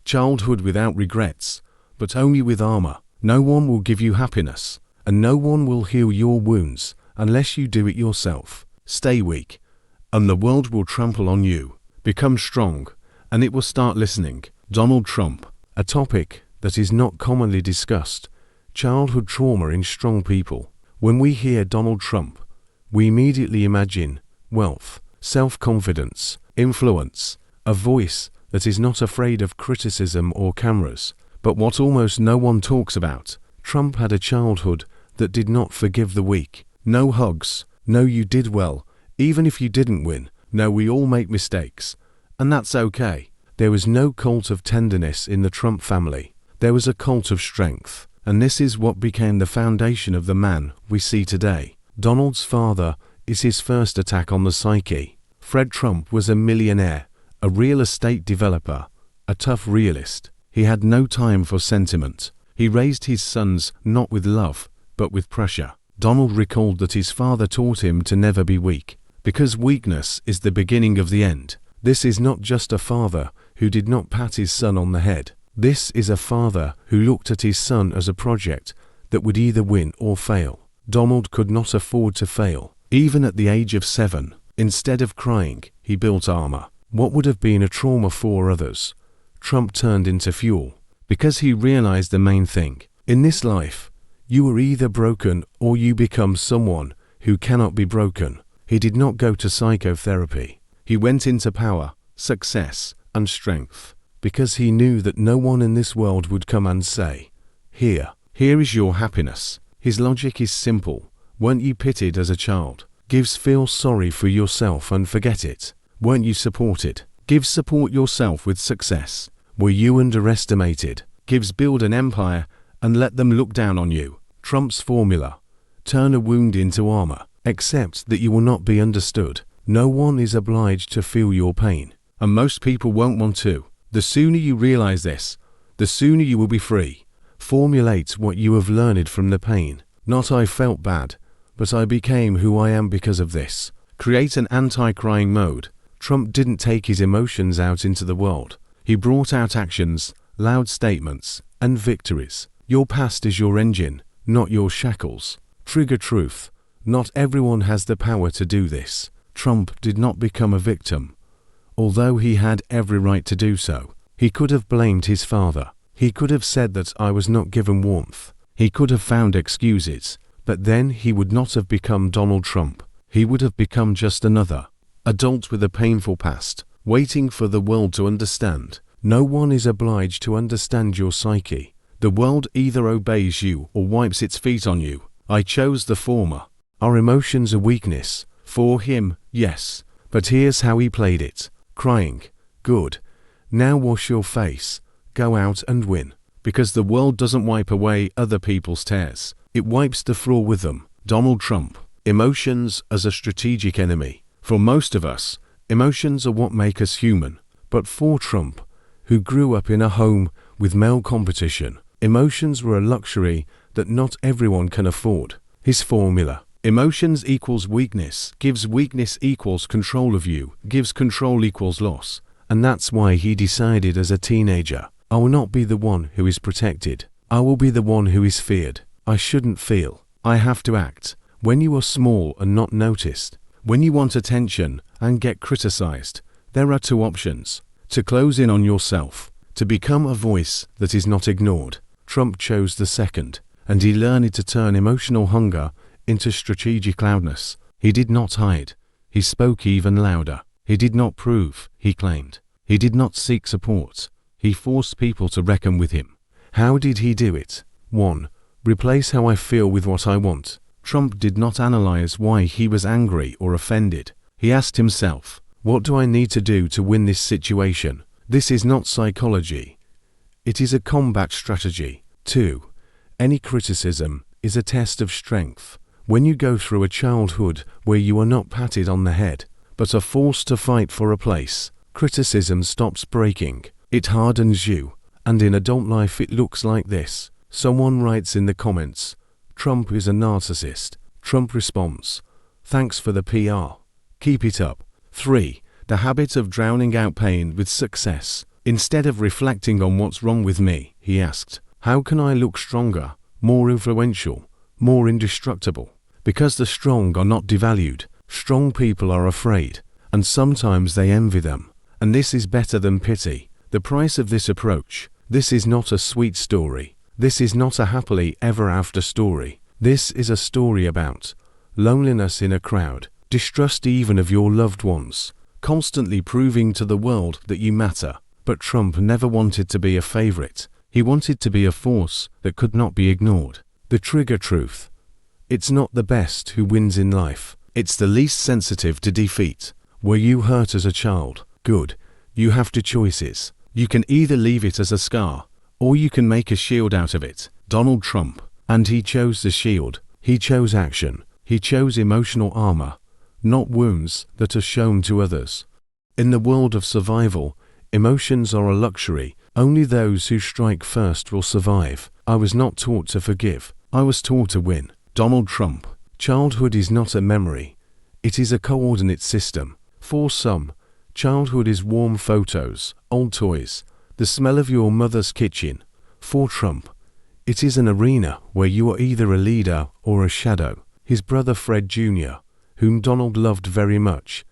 Childhood without regrets, but only with armor. No one will give you happiness, and no one will heal your wounds unless you do it yourself. Stay weak, and the world will trample on you. Become strong, and it will start listening. Donald Trump, a topic that is not commonly discussed. Childhood trauma in strong people. When we hear Donald Trump, we immediately imagine wealth, self-confidence, influence, a voice that is not afraid of criticism or cameras. But what almost no one talks about, Trump had a childhood that did not forgive the weak. No hugs, no you did well, even if you didn't win. No, we all make mistakes, and that's okay. There was no cult of tenderness in the Trump family. There was a cult of strength, and this is what became the foundation of the man we see today. Donald's father is his first attack on the psyche. Fred Trump was a millionaire, a real estate developer, a tough realist. He had no time for sentiment. He raised his sons not with love, but with pressure. Donald recalled that his father taught him to never be weak, because weakness is the beginning of the end. This is not just a father who did not pat his son on the head. This is a father who looked at his son as a project that would either win or fail. Donald could not afford to fail. Even at the age of 7, instead of crying, he built armor. What would have been a trauma for others, Trump turned into fuel, because he realized the main thing. In this life, you are either broken or you become someone who cannot be broken. He did not go to psychotherapy. He went into power, success, and strength, because he knew that no one in this world would come and say, here is your happiness. His logic is simple. Weren't you pitied as a child? Gives feel sorry for yourself and forget it. Weren't you supported? Gives support yourself with success. Were you underestimated? Gives build an empire and let them look down on you. Trump's formula. Turn a wound into armor. Accept that you will not be understood. No one is obliged to feel your pain, and most people won't want to. The sooner you realize this, the sooner you will be free. Formulate what you have learned from the pain. Not I felt bad, but I became who I am because of this. Create an anti-crying mode. Trump didn't take his emotions out into the world. He brought out actions, loud statements, and victories. Your past is your engine, not your shackles. Trigger truth. Not everyone has the power to do this. Trump did not become a victim, although he had every right to do so. He could have blamed his father. He could have said that I was not given warmth. He could have found excuses, but then he would not have become Donald Trump. He would have become just another adult with a painful past, waiting for the world to understand. No one is obliged to understand your psyche. The world either obeys you or wipes its feet on you. I chose the former. Our emotions are weakness. For him, yes. But here's how he played it. Crying. Good. Now wash your face. Go out and win. Because the world doesn't wipe away other people's tears. It wipes the floor with them. Donald Trump. Emotions as a strategic enemy. For most of us, emotions are what make us human. But for Trump, who grew up in a home with male competition, emotions were a luxury that not everyone can afford. His formula. Emotions equals weakness, gives weakness equals control of you, gives control equals loss. And that's why he decided as a teenager, I will not be the one who is protected. I will be the one who is feared. I shouldn't feel. I have to act. When you are small and not noticed, when you want attention and get criticized, there are two options. To close in on yourself, to become a voice that is not ignored. Trump chose the second, and he learned to turn emotional hunger into strategic loudness. He did not hide. He spoke even louder. He did not prove, he claimed. He did not seek support. He forced people to reckon with him. How did he do it? 1. Replace how I feel with what I want. Trump did not analyze why he was angry or offended. He asked himself, what do I need to do to win this situation? This is not psychology. It is a combat strategy. 2. Any criticism is a test of strength. When you go through a childhood where you are not patted on the head, but are forced to fight for a place, criticism stops breaking. It hardens you. And in adult life it looks like this. Someone writes in the comments, Trump is a narcissist. Trump responds, thanks for the PR. Keep it up. 3. The habit of drowning out pain with success. Instead of reflecting on what's wrong with me, he asked, how can I look stronger, more influential, more indestructible? Because the strong are not devalued, strong people are afraid, and sometimes they envy them. And this is better than pity. The price of this approach. This is not a sweet story. This is not a happily ever after story. This is a story about loneliness in a crowd, distrust even of your loved ones, constantly proving to the world that you matter. But Trump never wanted to be a favorite. He wanted to be a force that could not be ignored. The trigger truth. It's not the best who wins in life. It's the least sensitive to defeat. Were you hurt as a child? Good. You have two choices. You can either leave it as a scar, or you can make a shield out of it. Donald Trump. And he chose the shield. He chose action. He chose emotional armor, not wounds that are shown to others. In the world of survival, emotions are a luxury. Only those who strike first will survive. I was not taught to forgive. I was taught to win. Donald Trump. Childhood is not a memory. It is a coordinate system. For some, childhood is warm photos, old toys, the smell of your mother's kitchen. For Trump, it is an arena where you are either a leader or a shadow. His brother Fred Jr., whom Donald loved very much,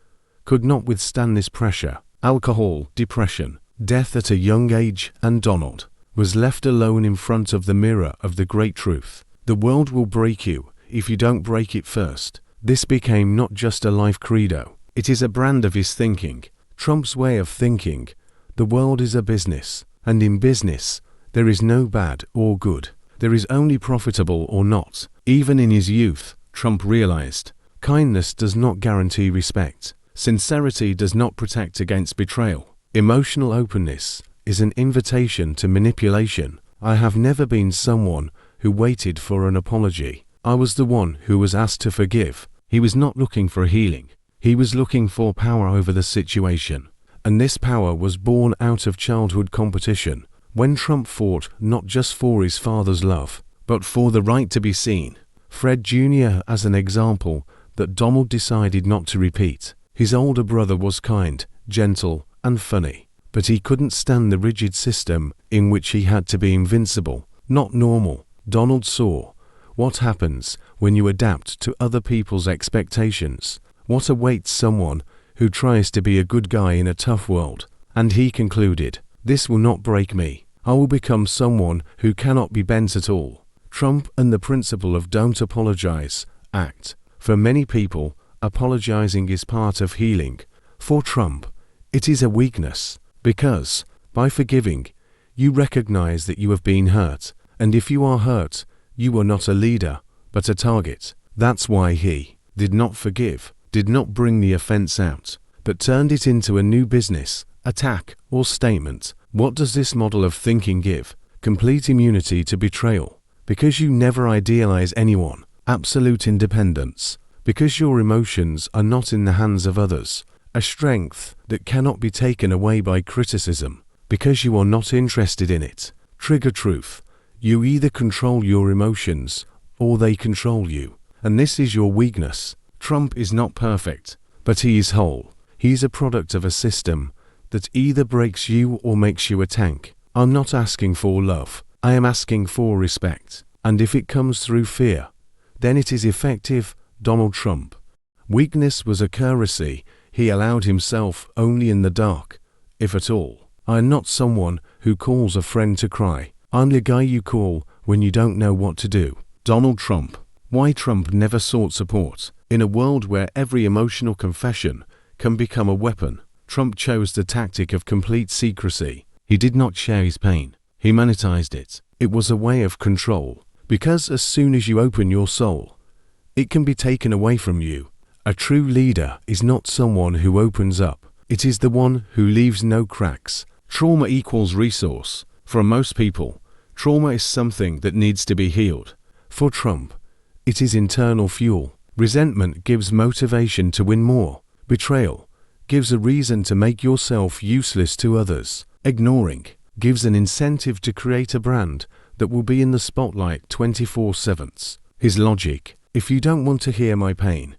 could not withstand this pressure. Alcohol, depression, death at a young age, and Donald was left alone in front of the mirror of the great truth. The world will break you if you don't break it first. This became not just a life credo. It is a brand of his thinking. Trump's way of thinking. The world is a business, and in business, there is no bad or good. There is only profitable or not. Even in his youth, Trump realized, kindness does not guarantee respect. Sincerity does not protect against betrayal. Emotional openness is an invitation to manipulation. I have never been someone who waited for an apology. I was the one who was asked to forgive. He was not looking for healing. He was looking for power over the situation. And this power was born out of childhood competition. When Trump fought not just for his father's love, but for the right to be seen. Fred Jr. as an example that Donald decided not to repeat. His older brother was kind, gentle, and funny, but he couldn't stand the rigid system in which he had to be invincible, not normal. Donald saw what happens when you adapt to other people's expectations, what awaits someone who tries to be a good guy in a tough world, and he concluded, this will not break me. I will become someone who cannot be bent at all. Trump and the principle of don't apologize, act. For many people, apologizing is part of healing. For Trump, it is a weakness, because, by forgiving, you recognize that you have been hurt, and if you are hurt, you are not a leader, but a target. That's why he did not forgive, did not bring the offense out, but turned it into a new business, attack, or statement. What does this model of thinking give? Complete immunity to betrayal, because you never idealize anyone, absolute independence, because your emotions are not in the hands of others, a strength that cannot be taken away by criticism, because you are not interested in it. Trigger truth. You either control your emotions, or they control you, and this is your weakness. Trump is not perfect, but he is whole. He is a product of a system that either breaks you or makes you a tank. I'm not asking for love. I am asking for respect. And if it comes through fear, then it is effective. Donald Trump. Weakness was a currency he allowed himself only in the dark, if at all. I am not someone who calls a friend to cry. I'm the guy you call when you don't know what to do. Donald Trump. Why Trump never sought support. In a world where every emotional confession can become a weapon, Trump chose the tactic of complete secrecy. He did not share his pain. He monetized it. It was a way of control. Because as soon as you open your soul, it can be taken away from you. A true leader is not someone who opens up. It is the one who leaves no cracks. Trauma equals resource. For most people, trauma is something that needs to be healed. For Trump, it is internal fuel. Resentment gives motivation to win more. Betrayal gives a reason to make yourself useless to others. Ignoring gives an incentive to create a brand that will be in the spotlight 24/7. His logic. If you don't want to hear my pain,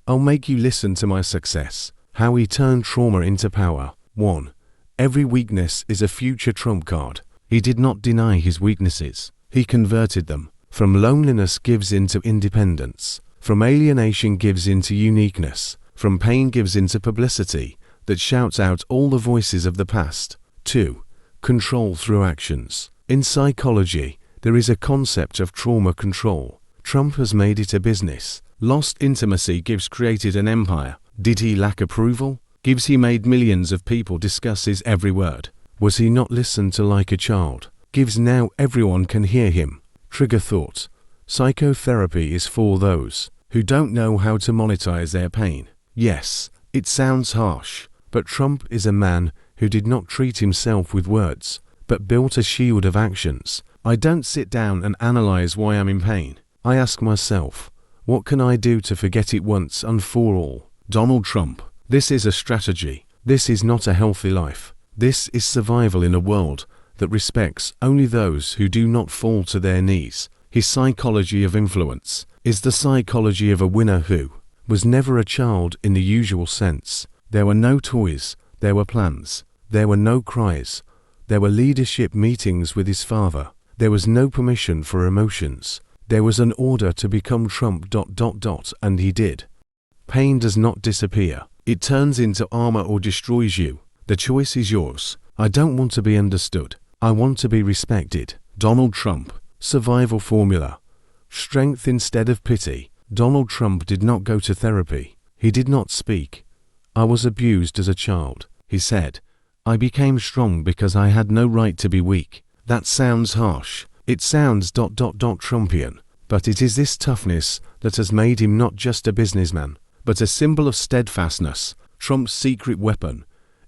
I'll make you listen to my success. How he turned trauma into power. 1. Every weakness is a future trump card. He did not deny his weaknesses. He converted them. From loneliness gives into independence. From alienation gives into uniqueness. From pain gives into publicity that shouts out all the voices of the past. 2. Control through actions. In psychology, there is a concept of trauma control. Trump has made it a business. Lost intimacy gives created an empire. Did he lack approval? Gives he made millions of people discuss his every word. Was he not listened to like a child? Gives now everyone can hear him. Trigger thought. Psychotherapy is for those who don't know how to monetize their pain. Yes, it sounds harsh, but Trump is a man who did not treat himself with words, but built a shield of actions. I don't sit down and analyze why I'm in pain. I ask myself, what can I do to forget it once and for all? Donald Trump. This is a strategy. This is not a healthy life. This is survival in a world that respects only those who do not fall to their knees. His psychology of influence is the psychology of a winner who was never a child in the usual sense. There were no toys, there were plans, there were no cries, there were leadership meetings with his father, there was no permission for emotions, there was an order to become Trump ... and he did. Pain does not disappear. It turns into armor or destroys you. The choice is yours. I don't want to be understood. I want to be respected. Donald Trump. Survival formula. Strength instead of pity. Donald Trump did not go to therapy. He did not speak. I was abused as a child, he said. I became strong because I had no right to be weak. That sounds harsh. It sounds ... Trumpian. But it is this toughness that has made him not just a businessman, but a symbol of steadfastness. Trump's secret weapon.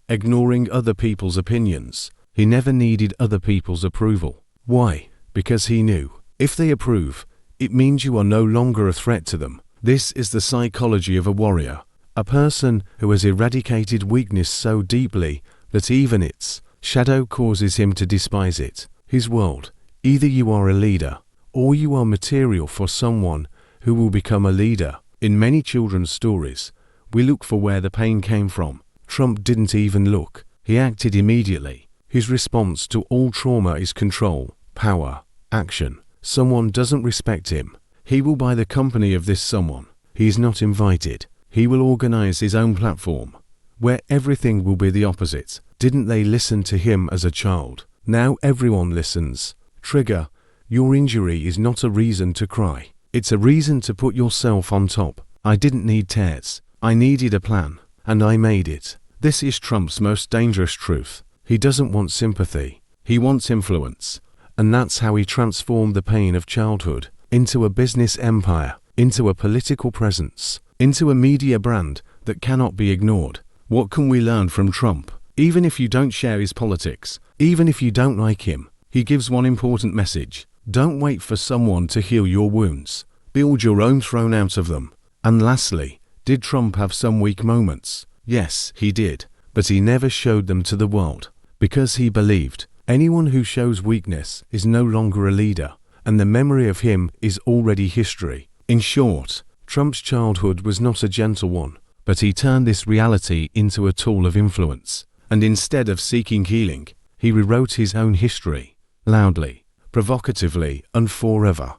Ignoring other people's opinions. He never needed other people's approval. Why? Because he knew, if they approve, it means you are no longer a threat to them. This is the psychology of a warrior. A person who has eradicated weakness so deeply that even its shadow causes him to despise it. His world. Either you are a leader, or you are material for someone who will become a leader. In many children's stories, we look for where the pain came from. Trump didn't even look. He acted immediately. His response to all trauma is control, power, action. Someone doesn't respect him. He will buy the company of this someone. He is not invited. He will organize his own platform, where everything will be the opposite. Didn't they listen to him as a child? Now everyone listens. Trigger. Your injury is not a reason to cry. It's a reason to put yourself on top. I didn't need tears. I needed a plan, and I made it. This is Trump's most dangerous truth. He doesn't want sympathy. He wants influence. And that's how he transformed the pain of childhood into a business empire, into a political presence, into a media brand that cannot be ignored. What can we learn from Trump? Even if you don't share his politics, even if you don't like him, he gives one important message. Don't wait for someone to heal your wounds. Build your own throne out of them. And lastly, did Trump have some weak moments? Yes, he did. But he never showed them to the world. Because he believed anyone who shows weakness is no longer a leader, and the memory of him is already history. In short, Trump's childhood was not a gentle one, but he turned this reality into a tool of influence. And instead of seeking healing, he rewrote his own history, loudly, provocatively, and forever.